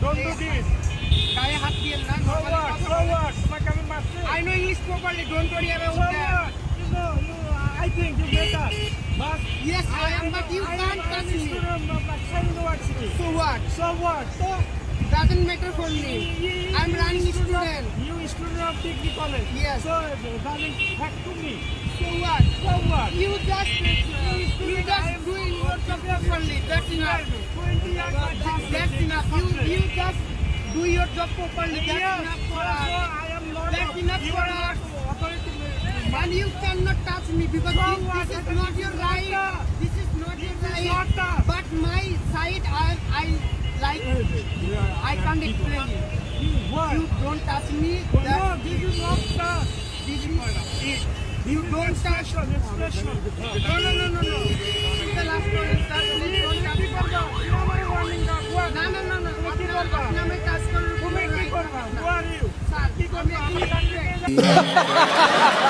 Don't do this. গায়ে হাত দিয়ে না So what? So what? তোমাকে আমি মারছি। I know English properly, don't worry about So that. what? You know, I think you better. But Yes, I am, but you can't touch me. So what? So what? Doesn't matter for me. I'm running student. You student of degree college. Yes. So doesn't have to me. So what? So what? You just doing your job properly. That's enough. 20 years my job. That's enough. You just do your job properly. That's enough for us. I am not. That's enough You for are us. authority. And you cannot touch me because So this what? is not your right. This is not your Not right. that. But my side, I like. I can't explain you. What? You don't touch me. No, That this is not that. this is it. You don't touch. Expression. No. This is the last one. Sir, please don't touch কি me. করবা? তুমি আমারে warning দাও। What? না। তুমি কি করবা? আপনি আমায় touch করার তুমি কোনো কি right করবা? নাই। Who are you? স্যার, কি করবা? আমি আমি এখানে জানি না।